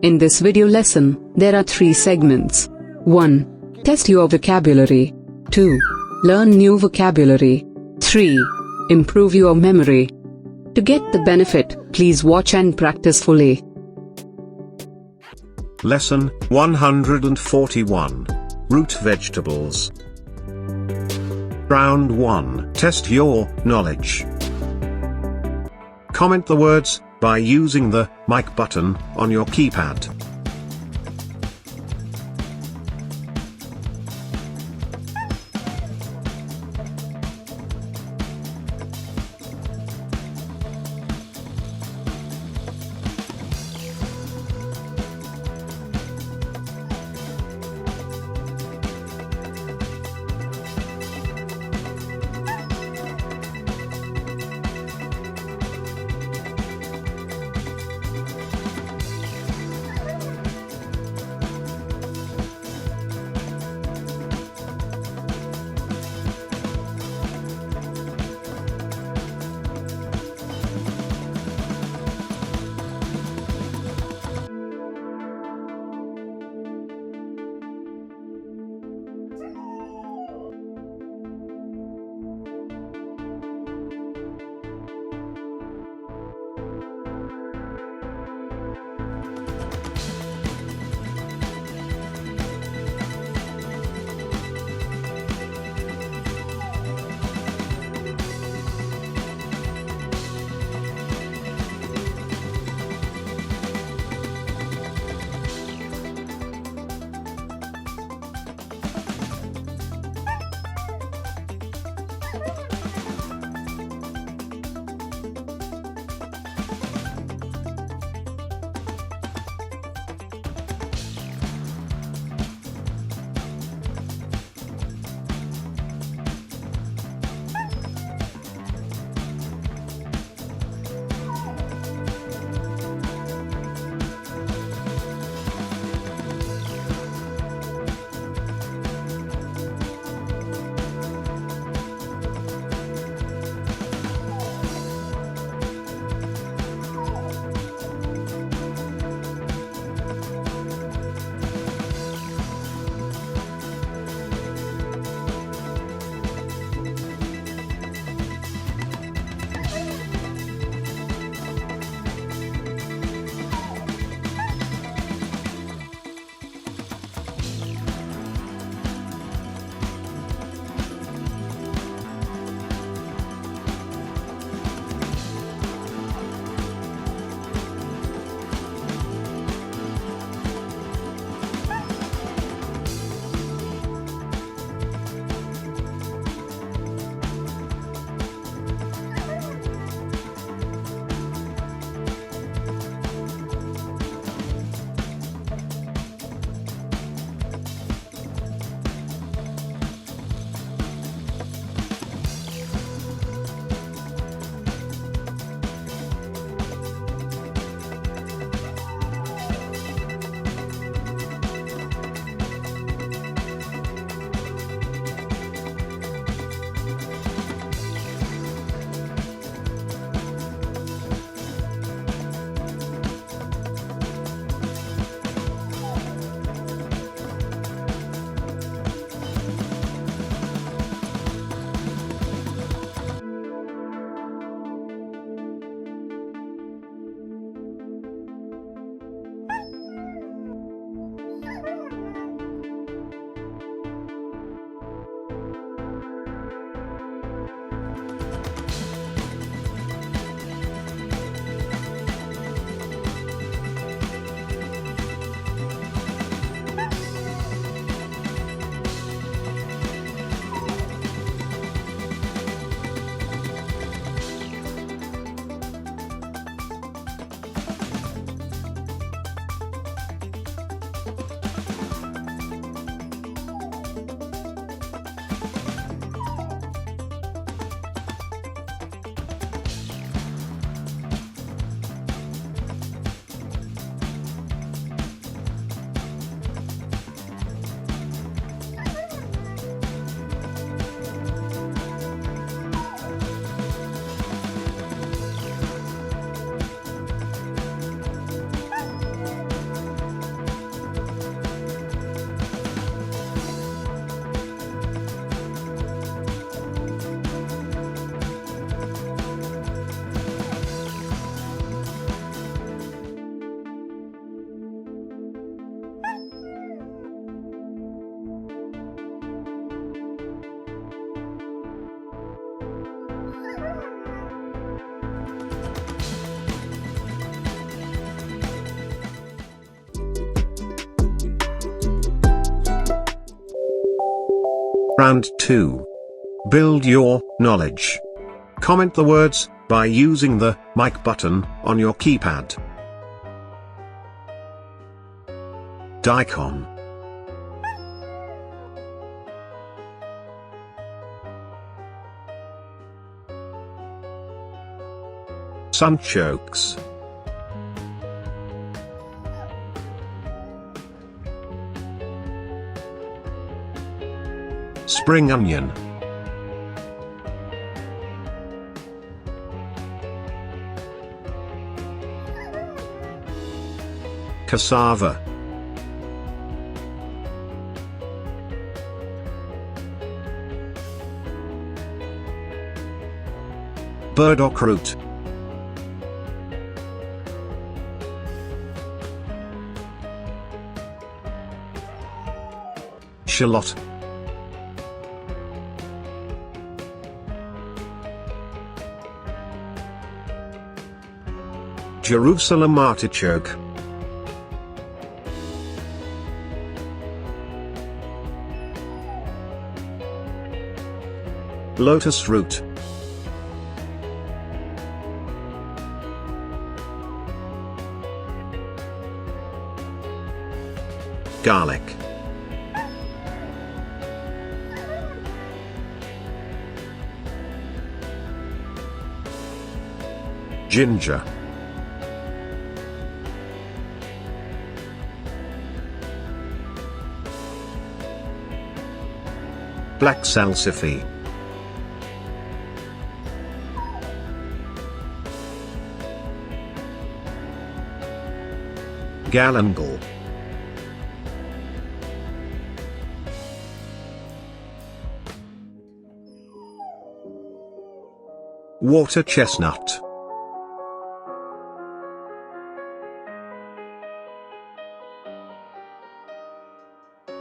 In this video lesson, there are 3 segments. 1. Test your vocabulary. 2. Learn new vocabulary. 3. Improve your memory. To get the benefit, please watch and practice fully. Lesson 141. Root vegetables. Round 1. Test your knowledge. Comment the words by using the mic button on your keypad. Round 2. Build your knowledge. Comment the words by using the mic button on your keypad. Daikon. Sunchokes. Spring onion. Cassava. Burdock root. Shallot. Jerusalem artichoke. Lotus root. Garlic. Ginger. Black salsify. Galangal. Water chestnut.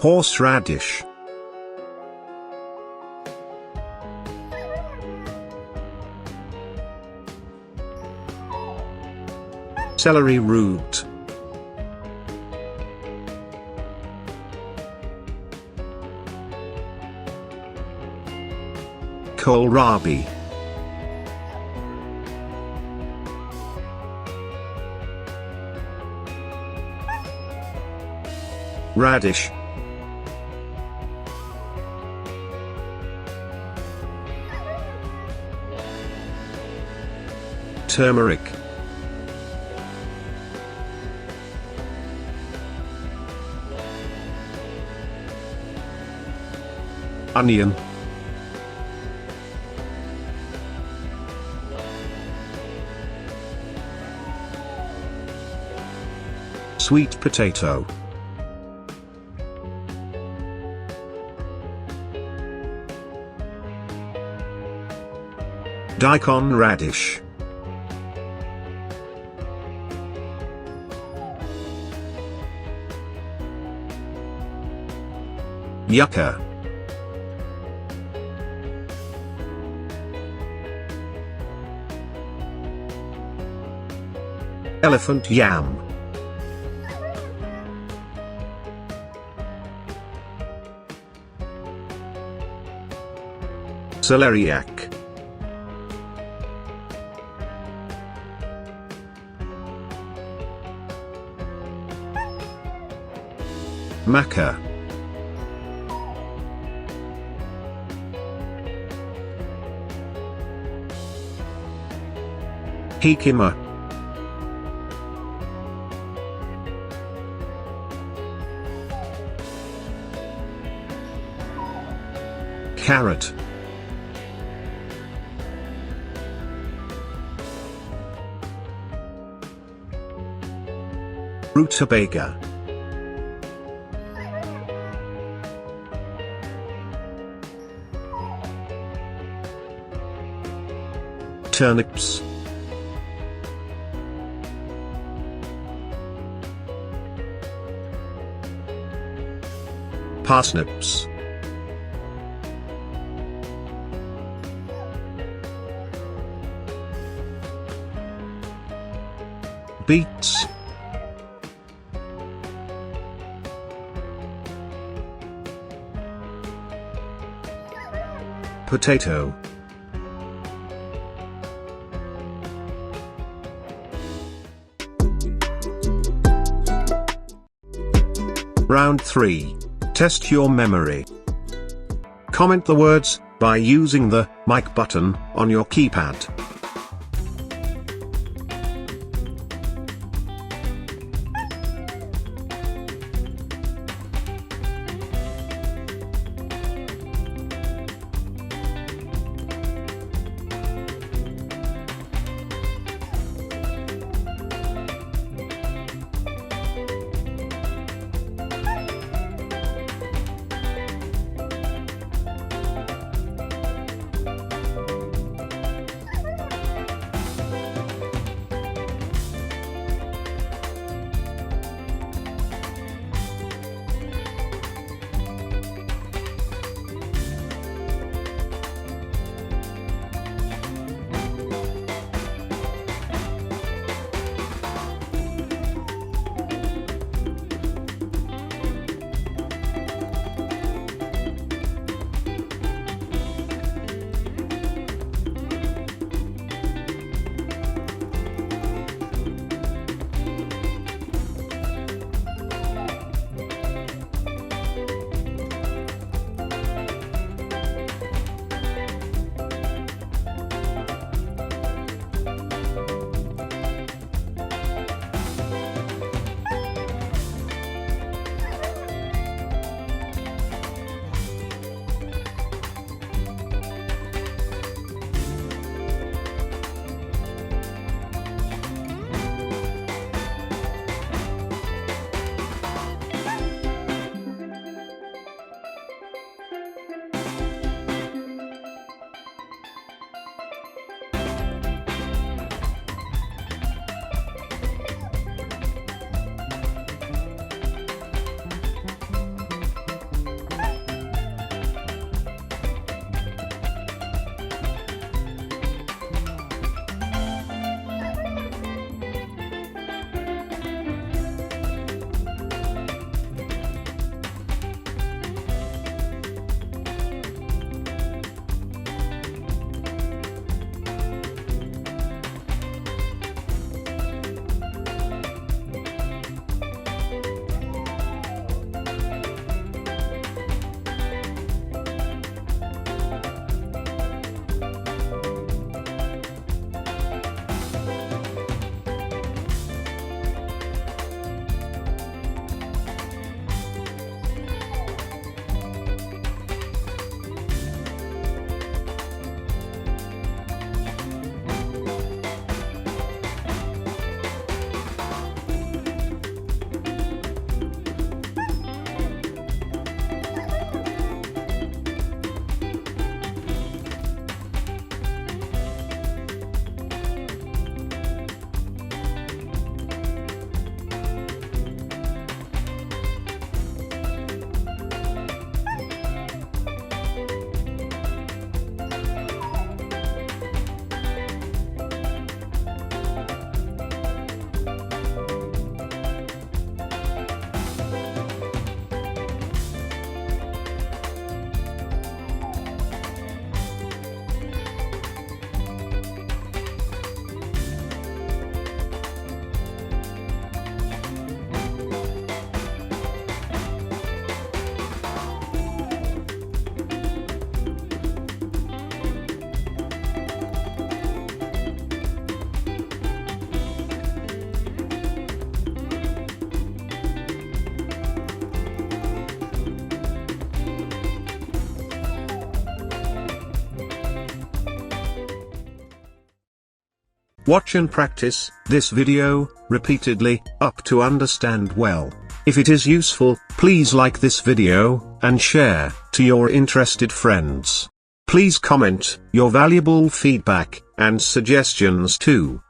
Horseradish. Celery root. Kohlrabi. Radish. Turmeric. Onion. Sweet potato. Daikon radish. Yucca. Elephant yam. Celeriac. Maca. Jicama. Carrot. Rutabaga. Turnips. Parsnips. Beets. potato. Round 3. Test your memory. Comment the words by using the mic button on your keypad. Watch and practice this video repeatedly up to understand well. If it is useful, please like this video and share to your interested friends. Please comment your valuable feedback and suggestions too.